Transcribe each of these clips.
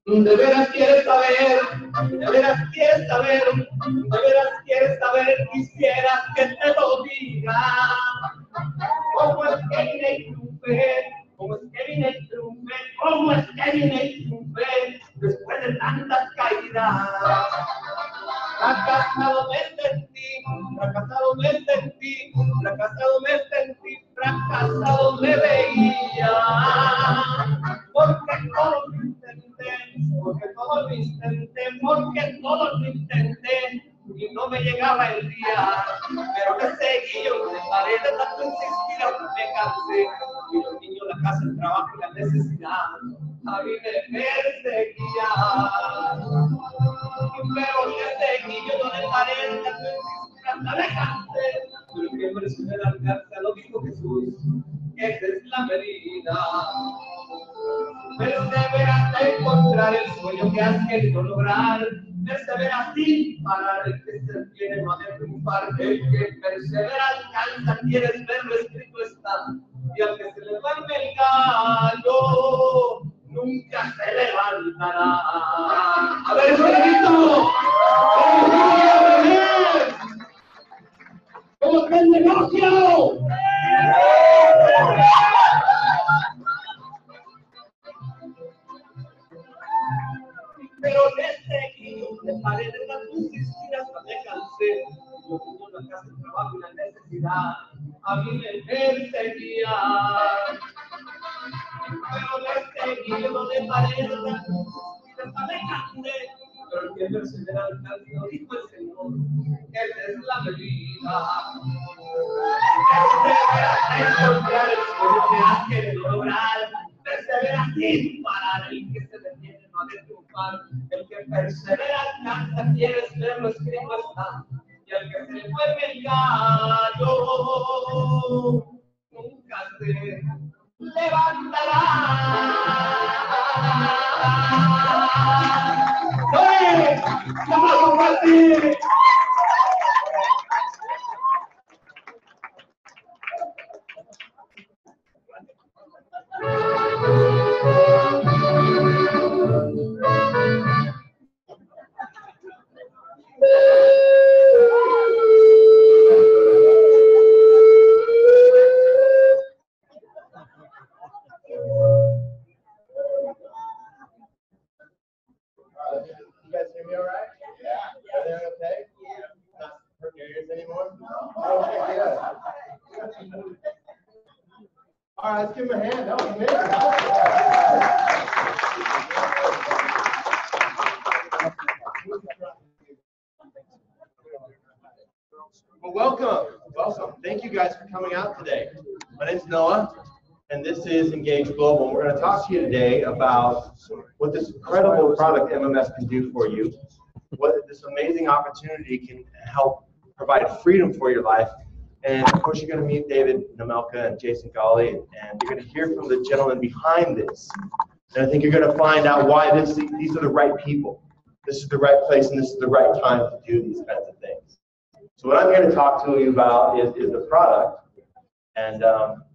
De veras quieres saber, de veras quieres saber, de veras quieres saber, quisieras que te lo diga. ¿Cómo es que vine y triunfé? ¿Cómo es que vine y triunfé? ¿Cómo es que vine y triunfé? Después de tantas caídas. Fracasado me sentí, fracasado me sentí, fracasado me sentí, fracasado me veía. Porque todo lo intenté, porque todo lo intenté, porque todo lo intenté y no me llegaba el día. Pero me seguí, yo me paré de tanto insistir, aunque me cansé. Y los niños, la casa, el trabajo y la necesidad a mí me perseguían. Pero me seguí, yo no me paré de tanto insistir, hasta me cansé. Pero que presume largarse a lo dijo Jesús, que esa es la medida. Perseveras a encontrar el sueño que has querido lograr. Persevera sin parar, el que se tiene no ha de triunfar. El que persevera alcanza, quieres verlo escrito está. Y al que se le duerme el gallo, nunca se levantará. A ver, eso bonito. ¿Cómo está el negocio? Pero me seguí, me paré de tanto insistir hasta me cansé. Yo tuve una casa de trabajo y la necesidad a mí me perseguía. Pero me seguí, yo no me paré de tanto insistir hasta me cansé. Pero el que persevera alcanza, lo dijo el Señor, esa es la medida. Persevera a encontrar el sueño que has querido lograr. Persevera sin parar, el que se detiene no ha de triunfar. El que persevera alcanza, quieres verlo escrito está. Y al que se le duerme el gallo, nunca se levantará. ¡Oye! ¡Vamos a compartir! All right, let's give him a hand. That was amazing. Well, welcome. Thank you guys for coming out today. My name's Noah, and this is Engage Global. We're going to talk to you today about what this incredible product MMF can do for you, what this amazing opportunity can help provide freedom for your life. And of course, you're going to meet David Namelka and Jason Gawley, and you're going to hear from the gentleman behind this. And I think you're going to find out why these are the right people. This is the right place, and this is the right time to do these kinds of things. So what I'm here to talk to you about is the product, and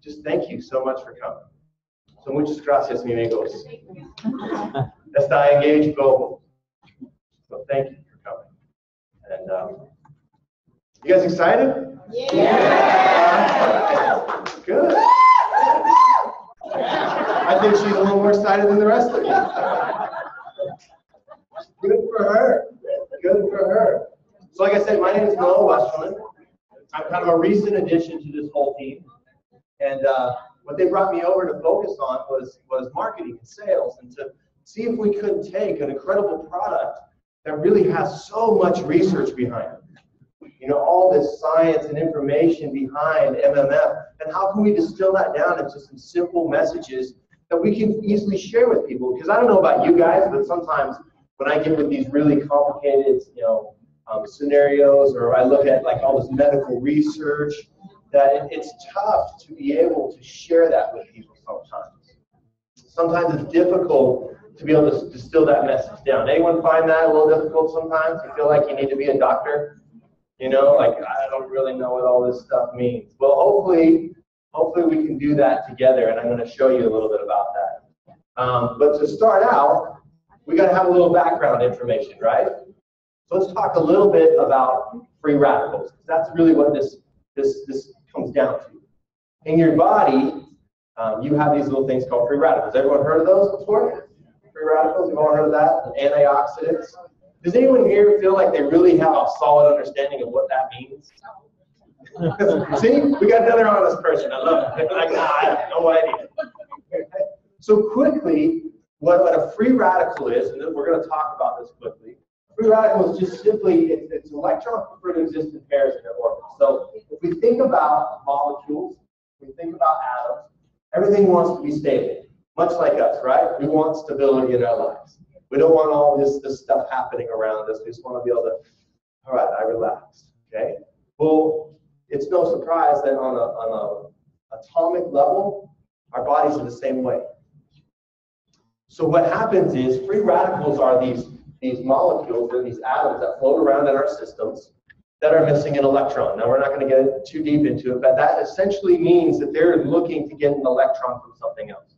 just thank you so much for coming. So muchas gracias, mi amigos. Está Engage Global. So thank you for coming. And you guys excited? Yeah. Good. I think she's a little more excited than the rest of you. Good for her. Good for her. So like I said, my name is Noah Westerland. I'm kind of a recent addition to this whole team. And what they brought me over to focus on was marketing and sales, and to see if we couldn't take an incredible product that really has so much research behind it. You know, all this science and information behind MMF, and how can we distill that down into some simple messages that we can easily share with people? Because I don't know about you guys, but sometimes when I get with these really complicated, scenarios, or I look at like all this medical research, that it's tough to be able to share that with people sometimes. sometimes it's difficult to be able to distill that message down. Anyone find that a little difficult sometimes? You feel like you need to be a doctor? You know, like, I don't really know what all this stuff means. Well, hopefully we can do that together, and I'm going to show you a little bit about that. But to start out, we got to have a little background information, right? So let's talk a little bit about free radicals. That's really what this comes down to. In your body, you have these little things called free radicals. Everyone heard of those before? Free radicals, you've all heard of that? Antioxidants. Does anyone here feel like they really have a solid understanding of what that means? See, we got another honest person. I love it. Like, I have no idea. So quickly, what a free radical is, and we're going to talk about this quickly. Free radical is just simply, it's electron prefer to exist in pairs in their orbit. So if we think about molecules, we think about atoms, everything wants to be stable, much like us, right? We want stability in our lives. We don't want all this stuff happening around us. We just want to be able to, all right, I relaxed, okay? Well, it's no surprise that on an atomic level, our bodies are the same way. So what happens is free radicals are these molecules or these atoms that float around in our systems that are missing an electron. Now, we're not going to get too deep into it, but that essentially means that they're looking to get an electron from something else.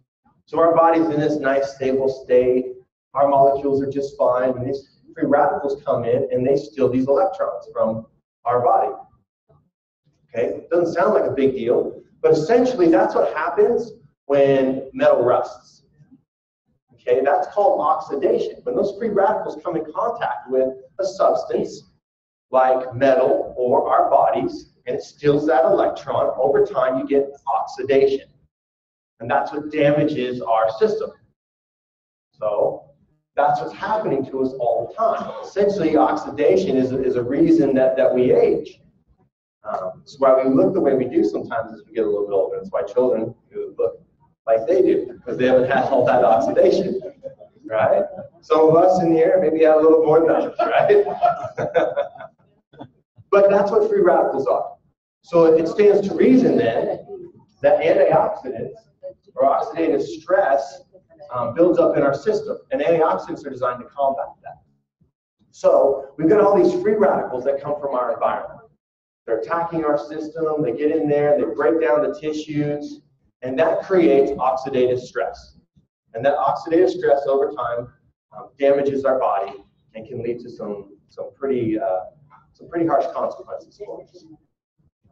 So our body's in this nice, stable state. Our molecules are just fine, and these free radicals come in and they steal these electrons from our body. Okay, it doesn't sound like a big deal, but essentially that's what happens when metal rusts. Okay, that's called oxidation. When those free radicals come in contact with a substance like metal or our bodies, and it steals that electron, over time you get oxidation. And that's what damages our system. So that's what's happening to us all the time. Essentially, oxidation is a reason that we age. It's why we look the way we do sometimes as we get a little bit older. That's why children look like they do, because they haven't had all that oxidation, right? Some of us in here maybe had a little more than others, right? But that's what free radicals are. So it stands to reason then that antioxidants or oxidative stress builds up in our system, and antioxidants are designed to combat that. So we've got all these free radicals that come from our environment. They're attacking our system, they get in there, they break down the tissues, and that creates oxidative stress. And that oxidative stress over time damages our body and can lead to some pretty harsh consequences for us.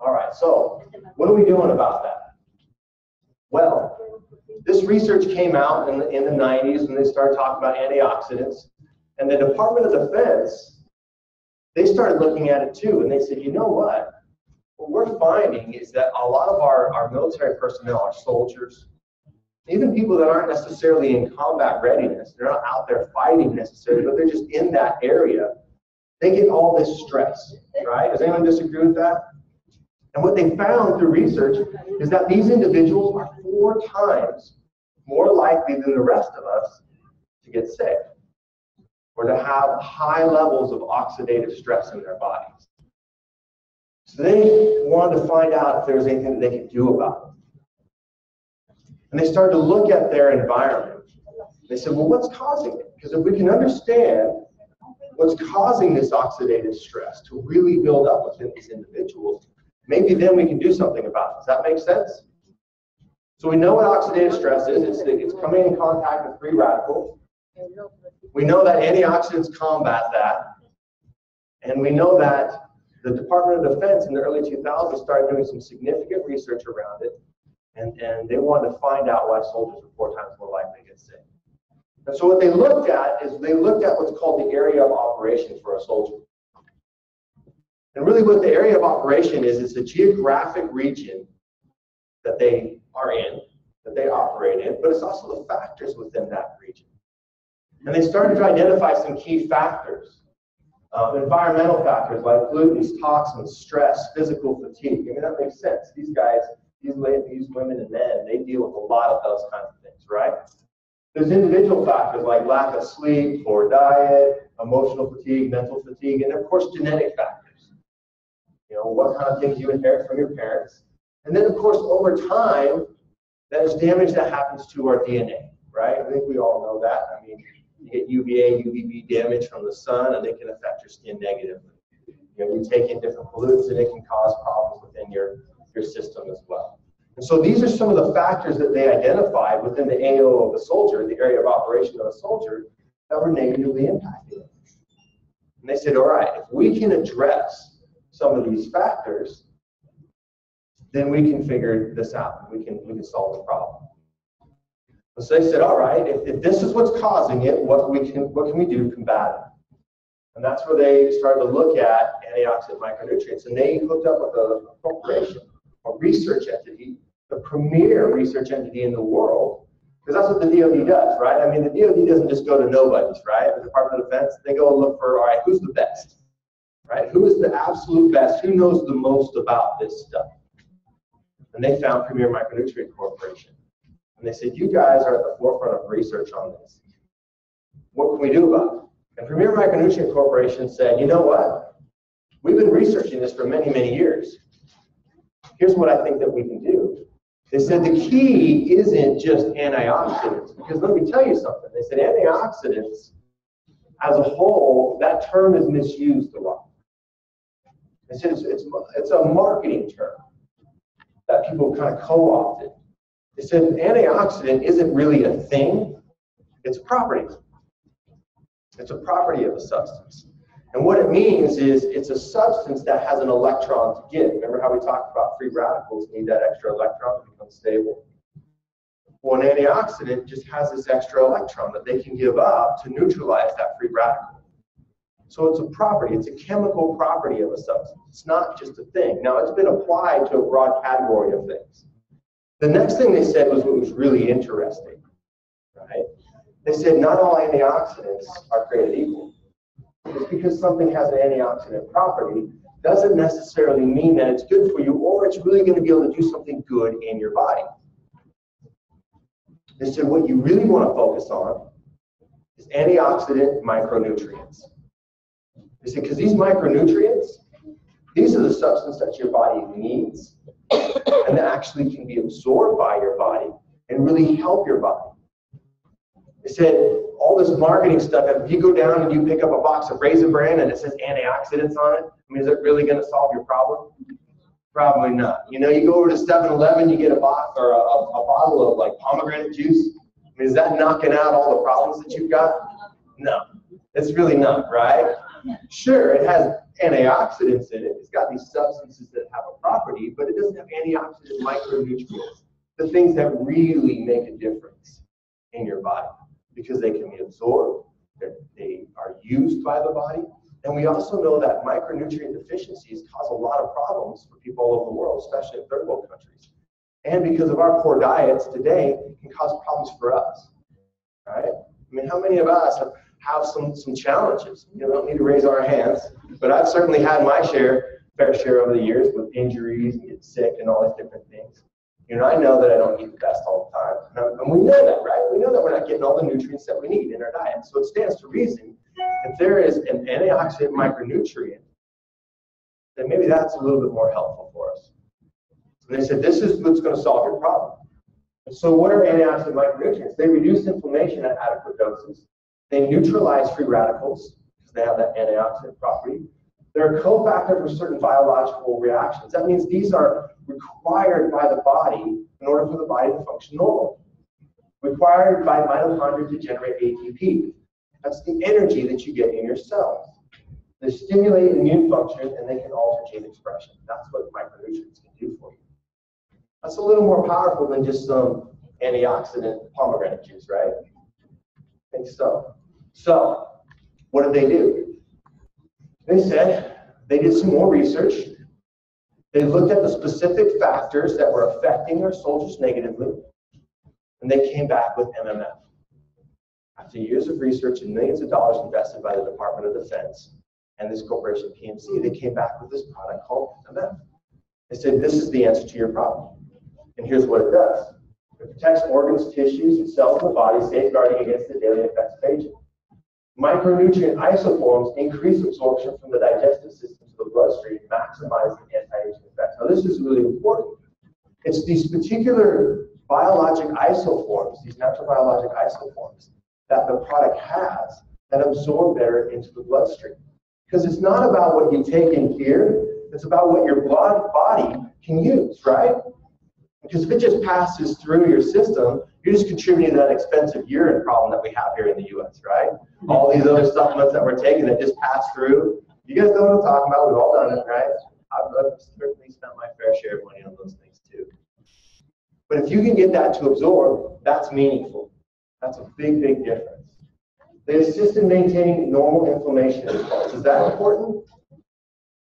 All right, so what are we doing about that? Well, this research came out in the 90s when they started talking about antioxidants, and the Department of Defense, they started looking at it too, and they said, you know what? What we're finding is that a lot of our military personnel, our soldiers, even people that aren't necessarily in combat readiness, they're not out there fighting necessarily, but they're just in that area, they get all this stress, right? Does anyone disagree with that? And what they found through research is that these individuals are 4 times more likely than the rest of us to get sick or to have high levels of oxidative stress in their bodies. So they wanted to find out if there was anything that they could do about it. And they started to look at their environment. They said, well, what's causing it? Because if we can understand what's causing this oxidative stress to really build up within these individuals, maybe then we can do something about it. Does that make sense? So we know what oxidative stress is. It's coming in contact with free radicals. We know that antioxidants combat that. And we know that the Department of Defense in the early 2000s started doing some significant research around it. And they wanted to find out why soldiers are 4 times more likely to get sick. And so what they looked at is they looked at what's called the area of operation for a soldier. And really what the area of operation is, it's a geographic region that they are in, that they operate in, but it's also the factors within that region. And they started to identify some key factors, environmental factors like pollutants, toxins, stress, physical fatigue. I mean, that makes sense. These guys, these women and men, they deal with a lot of those kinds of things, right? There's individual factors like lack of sleep, poor diet, emotional fatigue, mental fatigue, and of course, genetic factors. You know, what kind of things you inherit from your parents. And then, of course, over time, there's damage that happens to our DNA, right? I think we all know that. I mean, you get UVA, UVB damage from the sun, and it can affect your skin negatively. You know, you take in different pollutants, and it can cause problems within your system as well. And so these are some of the factors that they identified within the AO of a soldier, the area of operation of a soldier, that were negatively impacting them. And they said, all right, if we can address some of these factors, then we can figure this out. We can solve the problem. So they said, all right, if this is what's causing it, what can we do to combat it? And that's where they started to look at antioxidant micronutrients. And they hooked up with a corporation, a research entity, the premier research entity in the world, because that's what the DoD does, right? I mean, the DoD doesn't just go to nobodies, right? The Department of Defense, they go and look for, all right, who's the best, right? Who is the absolute best? Who knows the most about this stuff? And they found Premier Micronutrient Corporation. And they said, you guys are at the forefront of research on this. What can we do about it? And Premier Micronutrient Corporation said, you know what? We've been researching this for many, many years. Here's what I think that we can do. They said the key isn't just antioxidants, because let me tell you something. They said antioxidants as a whole, that term is misused a lot. They said it's a marketing term that people kind of co-opted. They said antioxidant isn't really a thing, it's a property. It's a property of a substance. And what it means is it's a substance that has an electron to give. Remember how we talked about free radicals need that extra electron to become stable? Well, an antioxidant just has this extra electron that they can give up to neutralize that free radical. So it's a property, it's a chemical property of a substance. It's not just a thing. Now, it's been applied to a broad category of things. The next thing they said was what was really interesting, right? They said not all antioxidants are created equal. Just because something has an antioxidant property doesn't necessarily mean that it's good for you or it's really going to be able to do something good in your body. They said what you really want to focus on is antioxidant micronutrients. They said because these micronutrients, these are the substances that your body needs and that actually can be absorbed by your body and really help your body. They said all this marketing stuff, if you go down and you pick up a box of Raisin Bran and it says antioxidants on it, I mean, is it really going to solve your problem? Probably not. You know, you go over to 7-Eleven, you get a box or a bottle of like pomegranate juice. I mean, is that knocking out all the problems that you've got? No, it's really not, right? Sure, it has antioxidants in it. It's got these substances that have a property, but it doesn't have antioxidant micronutrients, the things that really make a difference in your body, because they can be absorbed, they are used by the body, and we also know that micronutrient deficiencies cause a lot of problems for people all over the world, especially in third world countries. And because of our poor diets today, it can cause problems for us, right? I mean, how many of us have some challenges? You know, we don't need to raise our hands, but I've certainly had my fair share over the years with injuries and getting sick and all these different things. You know, I know that I don't eat the best all the time. And we know that, right? We know that we're not getting all the nutrients that we need in our diet. So it stands to reason, if there is an antioxidant micronutrient, then maybe that's a little bit more helpful for us. And they said, this is what's going to solve your problem. So what are antioxidant micronutrients? They reduce inflammation at adequate doses. They neutralize free radicals, because they have that antioxidant property. They're a cofactor for certain biological reactions. That means these are required by the body in order for the body to function normally. Required by mitochondria to generate ATP. That's the energy that you get in your cells. They stimulate immune function and they can alter gene expression. That's what micronutrients can do for you. That's a little more powerful than just some antioxidant pomegranate juice, right? I think so. So, what did they do? They said they did some more research. They looked at the specific factors that were affecting our soldiers negatively, and they came back with MMF. After years of research and millions of dollars invested by the Department of Defense and this corporation, PMC, they came back with this product called MMF. They said, this is the answer to your problem. And here's what it does. It protects organs, tissues, and cells in the body, safeguarding against the daily effects of aging. Micronutrient isoforms increase absorption from the digestive system to the bloodstream, maximizing anti-aging effects. Now, this is really important. It's these particular biologic isoforms, these natural biologic isoforms that the product has that absorb better into the bloodstream. Because it's not about what you take in here, it's about what your body can use, right? Because if it just passes through your system, you're just contributing to that expensive urine problem that we have here in the US, right? All these other supplements that we're taking that just pass through. You guys know what I'm talking about, we've all done it, right? I've certainly spent my fair share of money on those things too. But if you can get that to absorb, that's meaningful. That's a big, big difference. They assist in maintaining normal inflammation response. Is that important?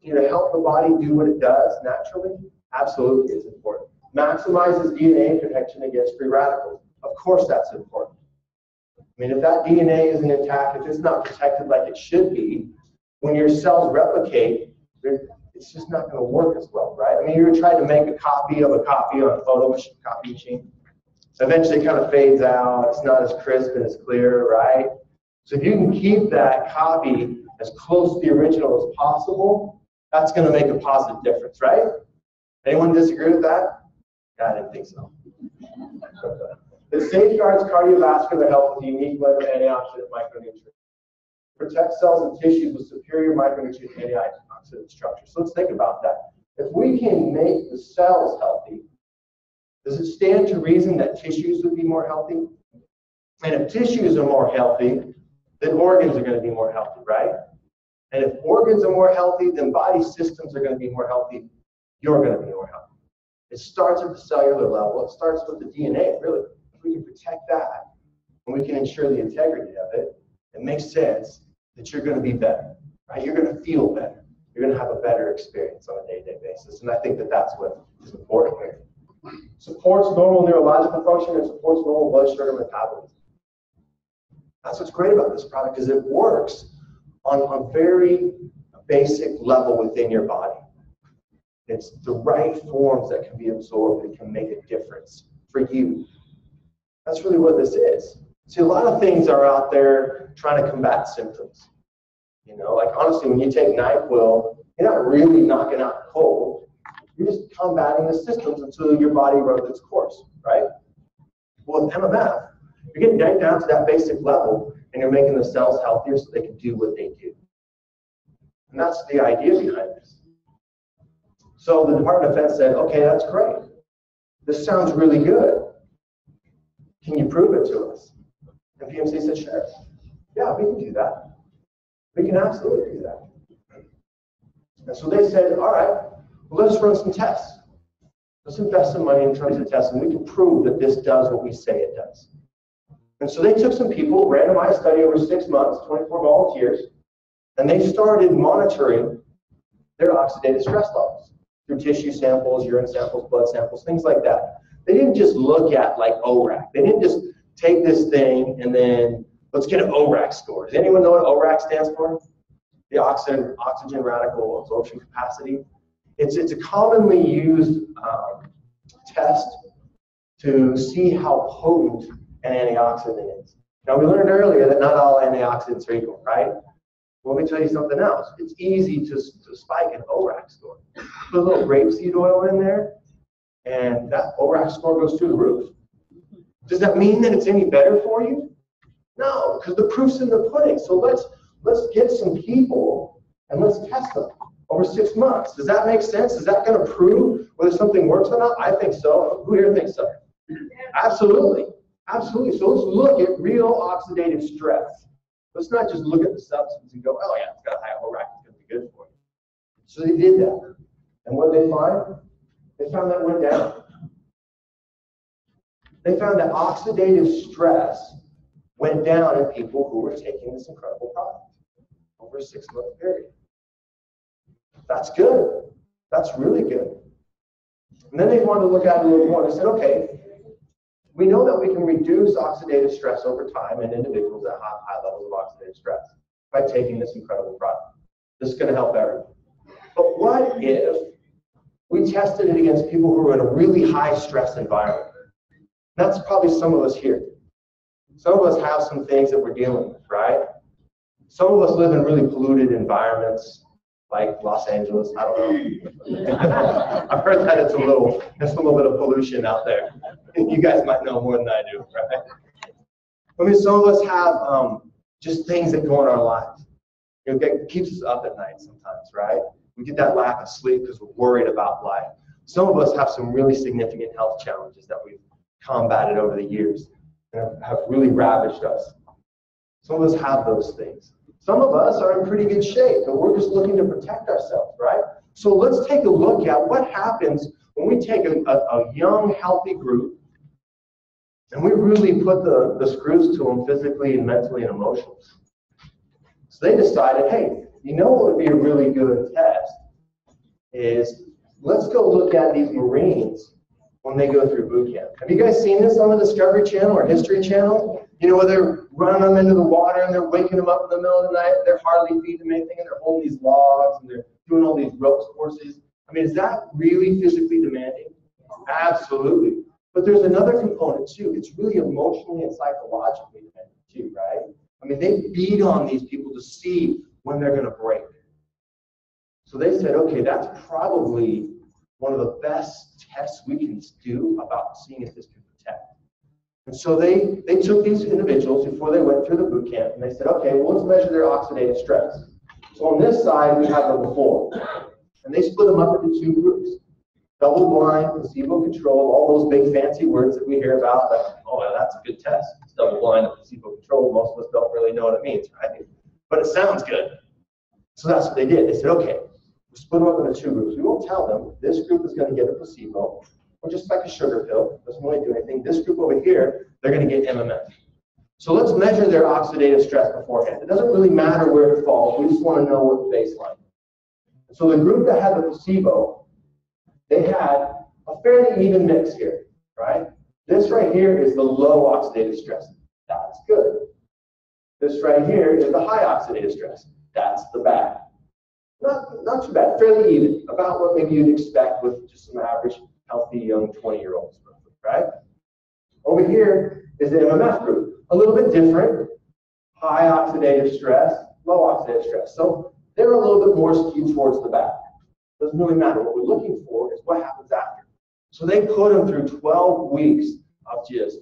You know, to help the body do what it does naturally? Absolutely, it's important. Maximizes DNA protection against free radicals. Of course that's important. I mean, if that DNA isn't intact, if it's not protected like it should be, when your cells replicate, it's just not going to work as well, right? I mean, you try to make a copy of a copy on a photo machine, copy machine. So eventually it kind of fades out. It's not as crisp and as clear, right? So if you can keep that copy as close to the original as possible, that's going to make a positive difference, right? Anyone disagree with that? Yeah, I didn't think so. It safeguards cardiovascular health with a unique blend of antioxidant micronutrients. Protects cells and tissues with superior micronutrient antioxidant structure. So let's think about that. If we can make the cells healthy, does it stand to reason that tissues would be more healthy? And if tissues are more healthy, then organs are going to be more healthy, right? And if organs are more healthy, then body systems are going to be more healthy. You're going to be more healthy. It starts at the cellular level. It starts with the DNA, really. If we can protect that, and we can ensure the integrity of it, it makes sense that you're going to be better, right? You're going to feel better. You're going to have a better experience on a day-to-day basis. And I think that that's what is important here. Supports normal neurological function and supports normal blood sugar metabolism. That's what's great about this product, is it works on a very basic level within your body. It's the right forms that can be absorbed and can make a difference for you. That's really what this is. See, a lot of things are out there trying to combat symptoms. You know, like honestly, when you take NyQuil, you're not really knocking out the cold. You're just combating the symptoms until your body runs its course, right? Well, with MMF, you're getting down to that basic level, and you're making the cells healthier so they can do what they do. And that's the idea behind this. So the Department of Defense said, okay, that's great. This sounds really good. Can you prove it to us? And PMC said, sure. Yeah, we can do that. We can absolutely do that. And so they said, all right, well, let's run some tests. Let's invest some money in terms of tests, and we can prove that this does what we say it does. And so they took some people, randomized study over 6 months, 24 volunteers, and they started monitoring their oxidative stress levels through tissue samples, urine samples, blood samples, things like that. They didn't just look at like ORAC. They didn't just take this thing and then let's get an ORAC score. Does anyone know what ORAC stands for? The oxygen radical absorption capacity. It's a commonly used test to see how potent an antioxidant is. Now, we learned earlier that not all antioxidants are equal, right? Well, let me tell you something else. It's easy to spike an ORAC score. Put a little grapeseed oil in there, and that ORAC score goes through the roof. Does that mean that it's any better for you? No, because the proof's in the pudding. So let's get some people and let's test them over 6 months. Does that make sense? Is that going to prove whether something works or not? I think so. Who here thinks so? Absolutely. Absolutely. So let's look at real oxidative stress. Let's not just look at the substance and go, oh yeah, it's got a high ORAC, it's going to be good for you. So they did that. And what did they find? They found that it went down. They found that oxidative stress went down in people who were taking this incredible product over a 6-month period. That's good. That's really good. And then they wanted to look at it a little more. They said, okay, we know that we can reduce oxidative stress over time in individuals that have high levels of oxidative stress by taking this incredible product. This is going to help everyone. But what if we tested it against people who are in a really high stress environment? That's probably some of us here. Some of us have some things that we're dealing with, right? Some of us live in really polluted environments. like Los Angeles. I don't know. I've heard that it's a little bit of pollution out there. You guys might know more than I do, right? I mean, some of us have just things that go in our lives. It keeps us up at night sometimes, right? We get that lack of sleep because we're worried about life. Some of us have some really significant health challenges that we've combated over the years and have really ravaged us. Some of us have those things. Some of us are in pretty good shape, and we're just looking to protect ourselves, right? So let's take a look at what happens when we take a young, healthy group and we really put the screws to them physically and mentally and emotionally. So they decided, hey, you know what would be a really good test is let's go look at these Marines when they go through boot camp. Have you guys seen this on the Discovery Channel or History Channel? You know, where they're running them into the water and they're waking them up in the middle of the night, they're hardly feeding them anything, and they're holding these logs and they're doing all these ropes courses. I mean, is that really physically demanding? Absolutely. But there's another component too. It's really emotionally and psychologically demanding too, right? I mean, they beat on these people to see when they're going to break. So they said, okay, that's probably one of the best tests we can do about seeing if this can protect. And so they took these individuals before they went through the boot camp, and they said, okay, well, let's measure their oxidative stress. So on this side, we have the before. And they split them up into two groups. Double-blind, placebo-controlled, all those big fancy words that we hear about, like, oh, well, that's a good test. It's double-blind and placebo-controlled. Most of us don't really know what it means, right? But it sounds good. So that's what they did. They said, okay, we'll split them up into two groups. We won't tell them this group is going to get a placebo, or just like a sugar pill. Doesn't really do anything. This group over here, they're going to get MMF. So let's measure their oxidative stress beforehand. It doesn't really matter where it falls. We just want to know what the baseline is. So the group that had the placebo, they had a fairly even mix here, right? This right here is the low oxidative stress. That's good. This right here is the high oxidative stress. That's the bad. Not too bad, fairly even, about what maybe you'd expect with just some average, healthy, young 20-year-olds, right? Over here is the MMF group. A little bit different, high oxidative stress, low oxidative stress. So they're a little bit more skewed towards the back. Doesn't really matter. What we're looking for is what happens after. So they put them through 12 weeks of just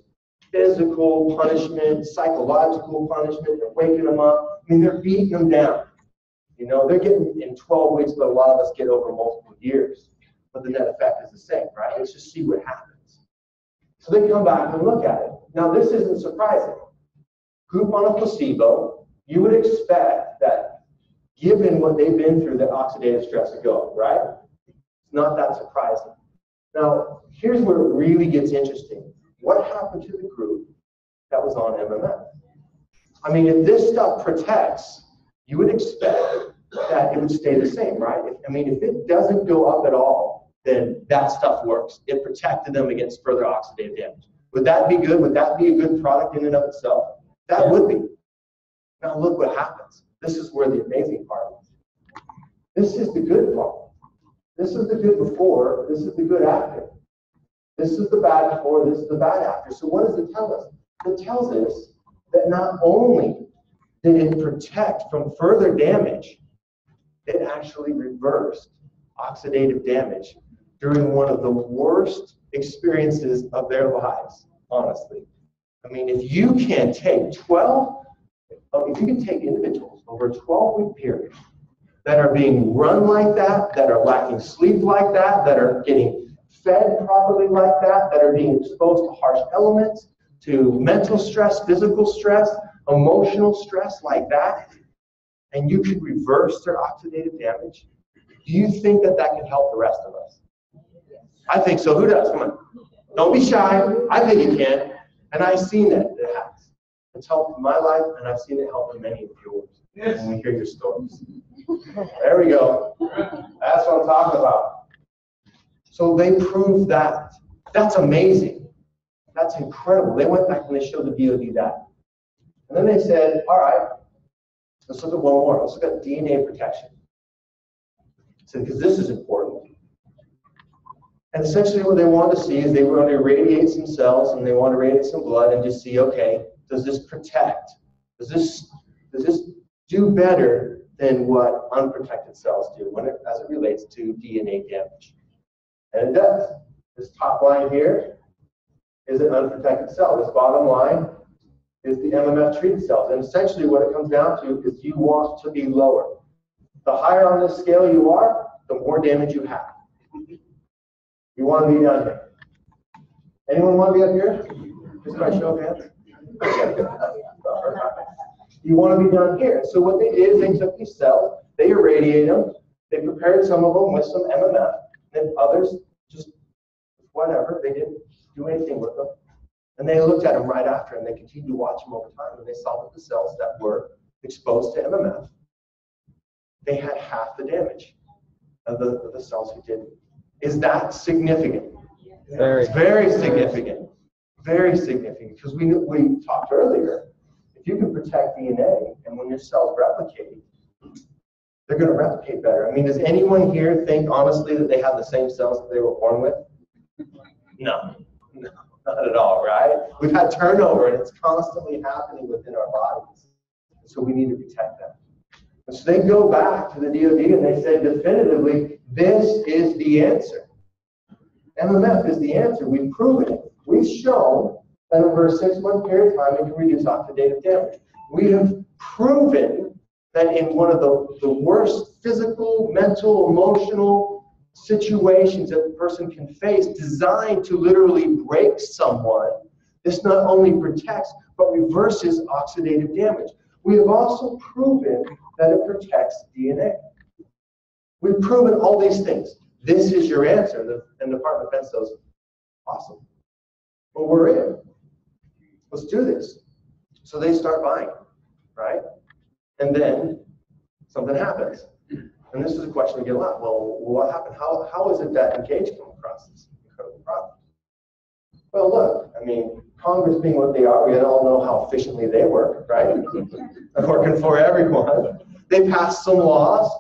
physical punishment, psychological punishment. They're waking them up. I mean, they're beating them down. You know, they're getting in 12 weeks, but a lot of us get over multiple years. But the net effect is the same, right? Let's just see what happens. So they come back and look at it. Now, this isn't surprising. Group on a placebo, you would expect that given what they've been through, the oxidative stress would go up, right? It's not that surprising. Now, here's where it really gets interesting. What happened to the group that was on MMF? I mean, if this stuff protects, you would expect that it would stay the same, right? If it doesn't go up at all, then that stuff works. It protected them against further oxidative damage. Would that be good? Would that be a good product in and of itself? That would be. Now look what happens. This is where the amazing part is. This is the good part. This is the good before. This is the good after. This is the bad before. This is the bad after. So what does it tell us? It tells us that not only did it protect from further damage, it actually reversed oxidative damage during one of the worst experiences of their lives, honestly. I mean, if you can take individuals over a 12-week period that are being run like that are lacking sleep like that are getting fed properly like that are being exposed to harsh elements, to mental stress, physical stress, emotional stress like that, and you can reverse their oxidative damage, do you think that can help the rest of us? I think so. Who does? Come on. Don't be shy. I think it can. And I've seen that it has. It's helped in my life, and I've seen it help in many of yours. Yes. When we hear your stories. There we go. That's what I'm talking about. So they proved that. That's amazing. That's incredible. They went back and they showed the DoD that. And then they said, all right, let's look at one more. Let's look at DNA protection. So, because this is important. And essentially what they wanted to see is they wanted to irradiate some cells and they wanted to irradiate some blood and just see, okay, does this protect? Does this do better than what unprotected cells do as it relates to DNA damage. And it does. This top line here is an unprotected cell. This bottom line is the MMF treated cells. And essentially what it comes down to is you want to be lower. The higher on this scale you are, the more damage you have. You want to be down here. Anyone want to be up here? Just by show of hands. You want to be down here. So what they did is they took these cells, they irradiated them, they prepared some of them with some MMF, and others just whatever, they didn't do anything with them. And they looked at them right after, and they continued to watch them over time, and they saw that the cells that were exposed to MMF, they had half the damage of the cells who didn't. Is that significant? Very. It's very significant. Very significant, because we talked earlier, if you can protect DNA, and when your cells replicate, they're going to replicate better. I mean, does anyone here think, honestly, that they have the same cells that they were born with? No, not at all, right? We've had turnover, and it's constantly happening within our bodies. So we need to protect them. And so they go back to the DoD, and they say definitively, this is the answer. MMF is the answer. We've proven it. We've shown that over a 6-month period of time, it can reduce oxidative damage. We have proven that in one of the worst physical, mental, emotional situations that a person can face, designed to literally break someone, this not only protects, but reverses oxidative damage. We have also proven that it protects DNA. We've proven all these things. This is your answer. And the Department of Defense says, awesome. Well, we're in. Let's do this. So they start buying, right? And then something happens. And this is a question we get a lot. Well, what happened? How is it that Engage came across this incredible product? Well, look, I mean, Congress being what they are, we all know how efficiently they work, right? They're working for everyone. They passed some laws.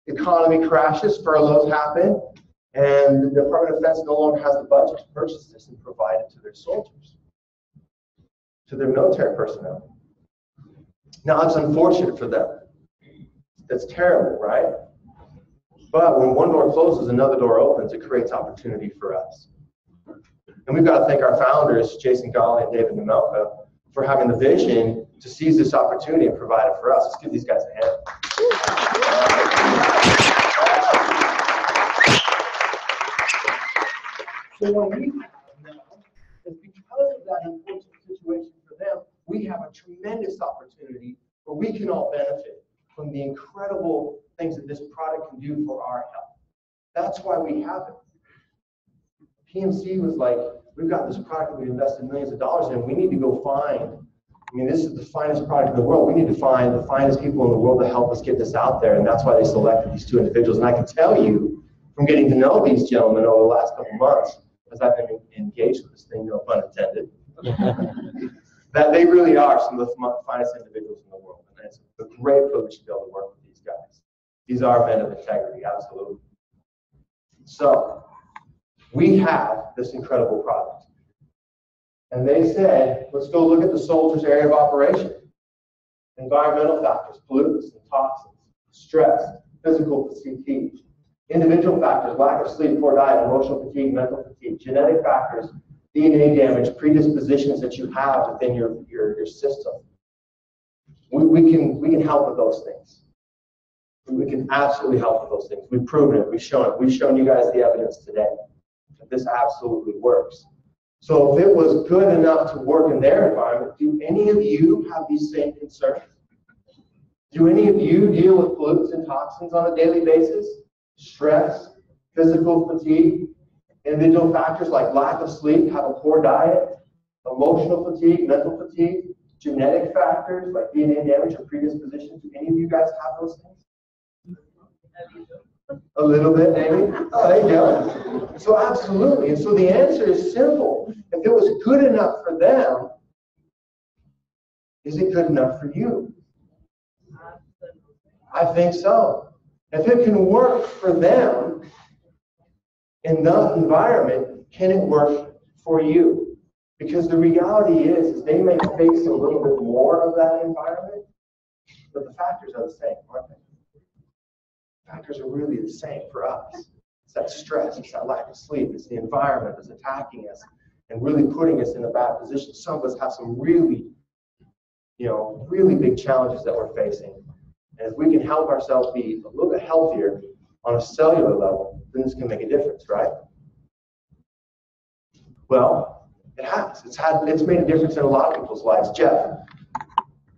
The economy crashes, furloughs happen, and the Department of Defense no longer has the budget to purchase this and provide it to their soldiers, to their military personnel. Now, it's unfortunate for them. That's terrible, right? But when one door closes, another door opens. It creates opportunity for us. And we've got to thank our founders, Jason Gawley and David Nemelka, for having the vision to seize this opportunity and provide it for us. Let's give these guys a hand. So what we have now is because of that unfortunate situation for them, we have a tremendous opportunity where we can all benefit from the incredible things that this product can do for our health. That's why we have it. PMC was like, we've got this product that we invested millions of dollars in. We need to go find, I mean, this is the finest product in the world. We need to find the finest people in the world to help us get this out there. And that's why they selected these two individuals. And I can tell you, from getting to know these gentlemen over the last couple of months, as I've been engaged with this thing, no pun intended, that they really are some of the finest individuals in the world. And it's a great privilege to be able to work with these guys. These are men of integrity, absolutely. So, we have this incredible product. And they said, let's go look at the soldier's area of operation. Environmental factors, pollutants and toxins, stress, physical fatigue, individual factors, lack of sleep, poor diet, emotional fatigue, mental fatigue, genetic factors, DNA damage, predispositions that you have within your system. We can help with those things. We can absolutely help with those things. We've proven it. We've shown it. We've shown you guys the evidence today that this absolutely works. So if it was good enough to work in their environment, do any of you have these same concerns? Do any of you deal with pollutants and toxins on a daily basis? Stress, physical fatigue, individual factors like lack of sleep, have a poor diet, emotional fatigue, mental fatigue, genetic factors like DNA damage or predisposition. Do any of you guys have those things? A little bit, maybe? Oh, there you go. So absolutely. And so the answer is simple. If it was good enough for them, is it good enough for you? I think so. If it can work for them in that environment, can it work for you? Because the reality is they may face a little bit more of that environment, but the factors are the same, aren't they? factors are really the same for us. It's that stress, it's that lack of sleep, it's the environment that's attacking us and really putting us in a bad position. Some of us have some really, really big challenges that we're facing. And if we can help ourselves be a little bit healthier on a cellular level, then this can make a difference, right? Well, it has. It's made a difference in a lot of people's lives. Jeff,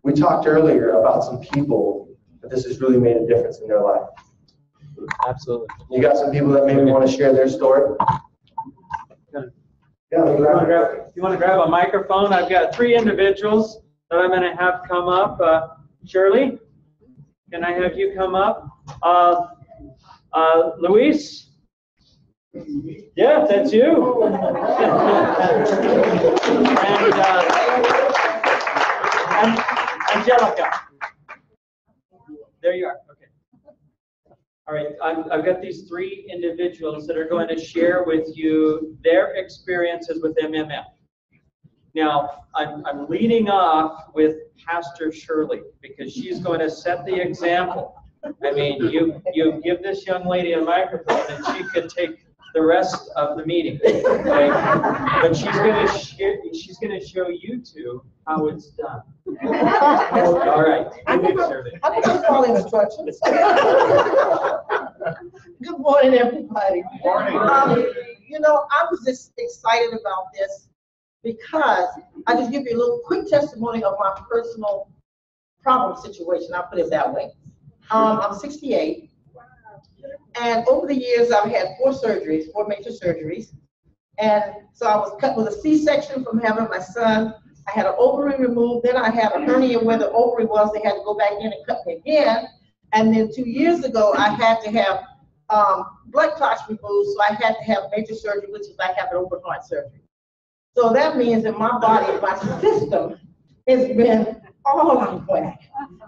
we talked earlier about some people that this has really made a difference in their life. Absolutely. You got some people that maybe want to share their story? Yeah, you want to grab a microphone? I've got 3 individuals that I'm going to have come up. Shirley, can I have you come up? Luis? Yeah, that's you. And Angelica. There you are. Okay. All right. I've got these 3 individuals that are going to share with you their experiences with MMF. Now, I'm leading off with Pastor Shirley because she's going to set the example. I mean, you give this young lady a microphone and she could take the rest of the meeting. Okay? But she's going to show you 2 how it's done. All right. I can follow instructions. Good morning, everybody. Good morning. I was just excited about this because I just give you a little quick testimony of my personal problem situation. I'll put it that way. I'm 68. And over the years, I've had 4 major surgeries. And so I was cut with a C-section from having my son. I had an ovary removed. Then I had a hernia where the ovary was. They had to go back in and cut me again. And then 2 years ago, I had to have blood clots removed. So I had to have major surgery, which is like having open heart surgery. So that means that my body, my system has been all out of whack.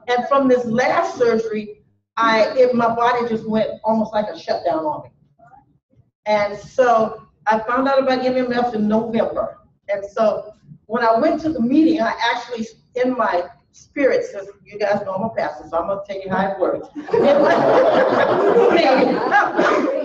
And from this last surgery, my body just went almost like a shutdown on me. And so I found out about MMF in November. And so when I went to the meeting, I actually, in my spirit, since you guys know I'm a pastor, so I'm going to tell you how it works.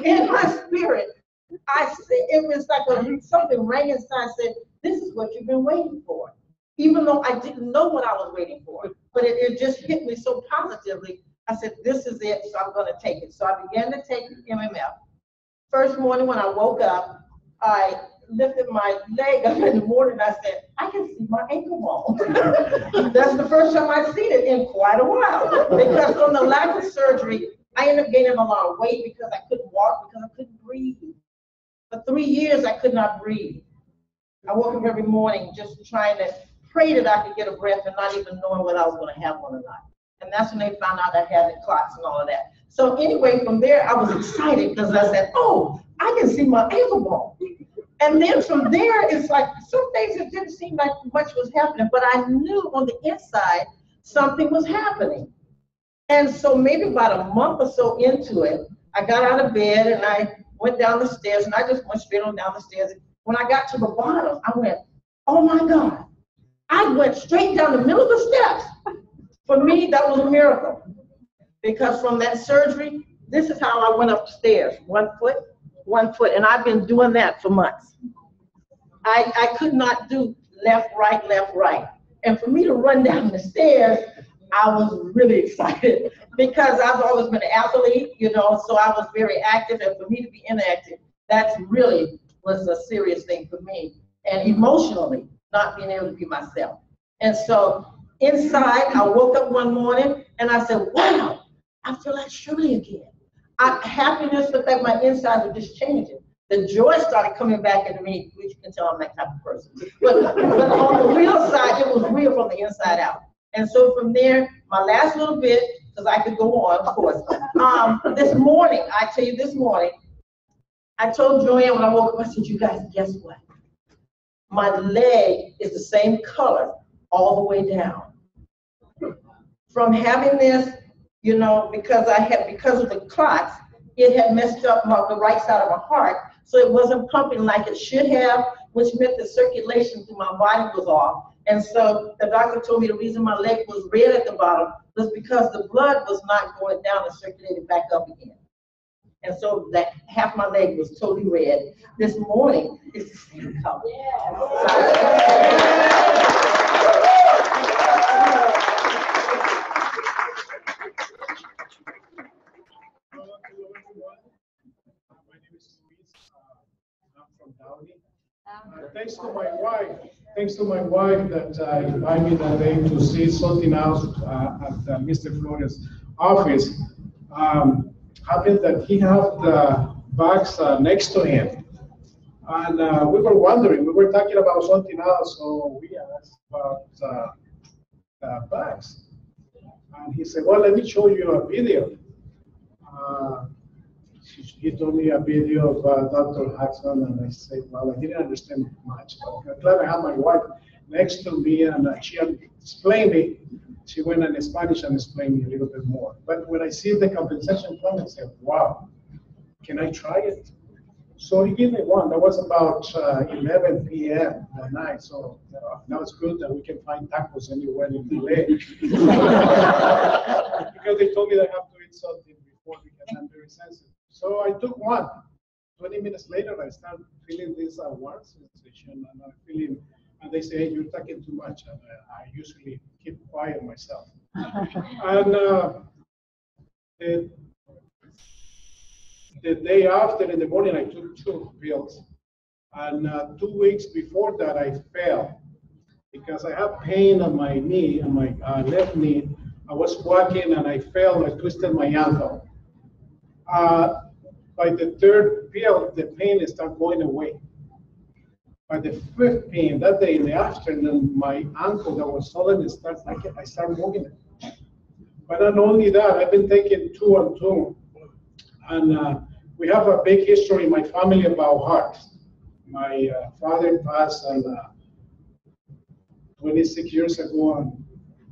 In my spirit, it was like something rang inside and said, this is what you've been waiting for. Even though I didn't know what I was waiting for, but it just hit me so positively. I said, this is it, so I'm going to take it. So I began to take MMF. First morning when I woke up, I lifted my leg up in the morning and I said, I can see my ankle bone. That's the first time I've seen it in quite a while. Because from the lack of surgery, I ended up gaining a lot of weight because I couldn't walk, because I couldn't breathe. For 3 years, I could not breathe. I woke up every morning just trying to pray that I could get a breath and not even knowing whether I was going to have one or not. And that's when they found out I had the clots and all of that. So anyway, from there, I was excited because I said, oh, I can see my ankle bone. And then from there, it's like some days it didn't seem like much was happening, but I knew on the inside something was happening. And so maybe about a month or so into it, I got out of bed and I went down the stairs, and I just went straight on down the stairs. When I got to the bottom, I went, oh my God. I went straight down the middle of the steps. For me, that was a miracle. Because from that surgery, this is how I went up the stairs. 1 foot, 1 foot. And I've been doing that for months. I could not do left, right, left, right. And for me to run down the stairs, I was really excited because I've always been an athlete, so I was very active. And for me to be inactive, that's really was a serious thing for me. And emotionally, not being able to be myself. And so inside, I woke up one morning and I said, wow, I feel like Shirley again. Happiness looked like my inside was just changing. The joy started coming back into me, which you can tell I'm that type of person. But on the real side, it was real from the inside out. And so from there, my last little bit, because I could go on, of course. This morning, I tell you this morning, I told Joanne when I woke up, I said, you guys, guess what? My leg is the same color all the way down. From having this, because of the clots, it had messed up the right side of my heart, so it wasn't pumping like it should have, which meant the circulation through my body was off. And so the doctor told me the reason my leg was red at the bottom was because the blood was not going down and circulating back up again. And so that half my leg was totally red. This morning, it's the same color. Thanks to my wife that invited me that day to see something else at Mr. Flores' office. Happened that he had the bags next to him. And we were wondering, we were talking about something else, so we asked about the bags. And he said, well, let me show you a video. He told me a video of Dr. Hudson, and I said, well, I didn't understand much. But I'm glad I had my wife next to me, and she explained me. She went in Spanish and explained me a little bit more. But when I see the compensation plan, I said, wow, can I try it? So he gave me one. That was about 11 p.m. at night. So now it's good that we can find tacos anywhere in LA. Because they told me that I have to eat something before because I'm very sensitive. So I took one. 20 minutes later, I started feeling this warm sensation, and I'm feeling, and they say, hey, you're talking too much. And I usually keep quiet myself. And the day after, in the morning, I took 2 pills. And 2 weeks before that, I fell because I have pain on my knee, on my left knee. I was walking and I fell, I twisted my ankle. By the 3rd pill, the pain started going away. By the 5th pain, that day in the afternoon, my ankle that was swollen, I started moving it. But not only that, I've been taking 2 and 2. And we have a big history in my family about heart. My father passed 26 years ago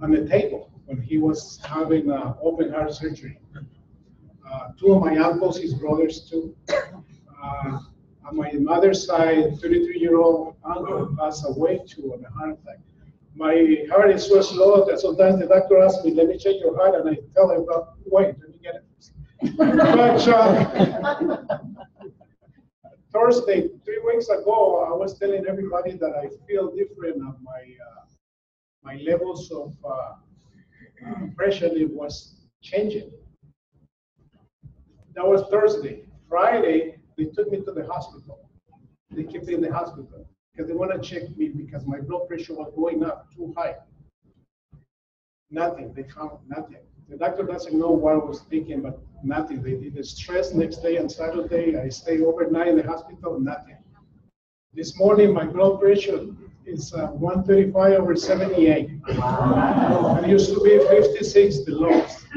on the table when he was having open heart surgery. 2 of my uncles, his brothers too. On my mother's side, 33-year-old uncle passed away too of a heart attack. My heart is so slow that sometimes the doctor asks me, let me check your heart, and I tell him, well, wait, let me get it first. But Thursday, 3 weeks ago, I was telling everybody that I feel different of my levels of pressure. It was changing. That was Thursday. Friday, they took me to the hospital. They kept me in the hospital because they want to check me because my blood pressure was going up too high. Nothing. They found nothing. The doctor doesn't know what I was thinking, but nothing. They did the stress next day on Saturday. I stayed overnight in the hospital, nothing. This morning, my blood pressure is 135/78. Wow. It used to be 56, the lowest.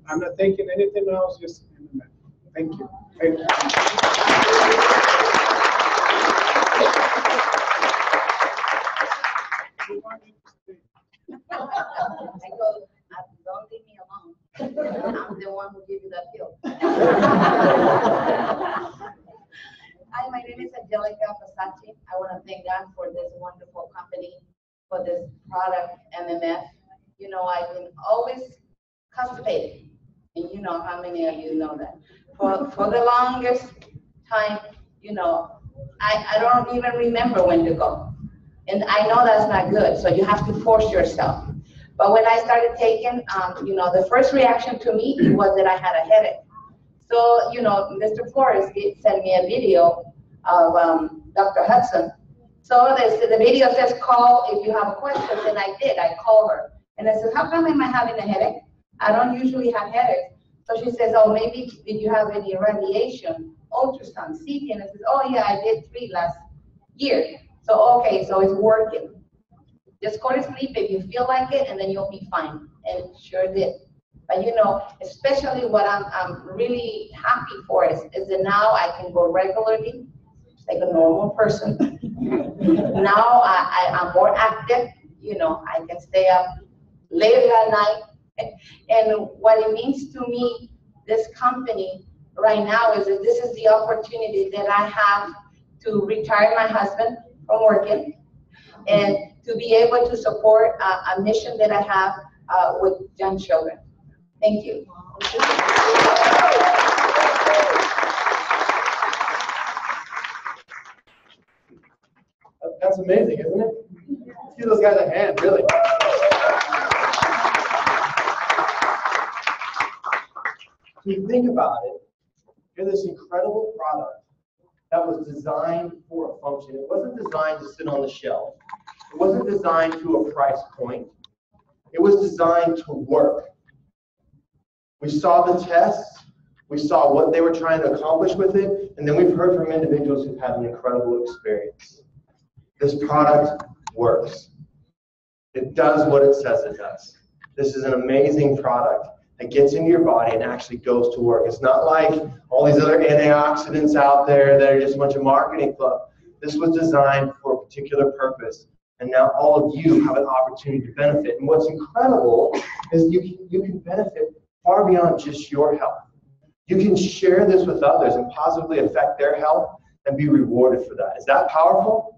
I'm not taking anything else, just MMF. Thank you. Thank you. Don't leave me alone. I'm the one who gave you that pill. Hi, my name is Angelica Passaci. I want to thank God for this wonderful company, for this product, MMF. You know, I've been always constipated, and you know how many of you know that. For the longest time, you know, I don't even remember when to go. And I know that's not good, so you have to force yourself. But when I started taking, you know, the first reaction to me was that I had a headache. So, you know, Mr. Flores sent me a video of Dr. Hudson. So the video says, call if you have a question, and I did. I called her. And I said, how come am I having a headache? I don't usually have headaches. So she says, oh, maybe did you have any radiation, ultrasound, CT? And I said, oh, yeah, I did 3 last year. So, okay, so it's working. Just go to sleep if you feel like it, and then you'll be fine. And it sure did. But you know, especially what I'm really happy for is that now I can go regularly, like a normal person. Now I'm more active. You know, I can stay up later at night. And what it means to me, this company right now is that this is the opportunity that I have to retire my husband from working and to be able to support a mission that I have with young children. Thank you. That's amazing, isn't it? Give those guys a hand, really. If you think about it, you're this incredible product that was designed for a function. It wasn't designed to sit on the shelf. It wasn't designed to a price point. It was designed to work. We saw the tests. We saw what they were trying to accomplish with it. And then we've heard from individuals who've had an incredible experience. This product works. It does what it says it does. This is an amazing product that gets into your body and actually goes to work. It's not like all these other antioxidants out there that are just a bunch of marketing fluff. This was designed for a particular purpose, and now all of you have an opportunity to benefit. And what's incredible is you can benefit far beyond just your health. You can share this with others and positively affect their health and be rewarded for that. Is that powerful?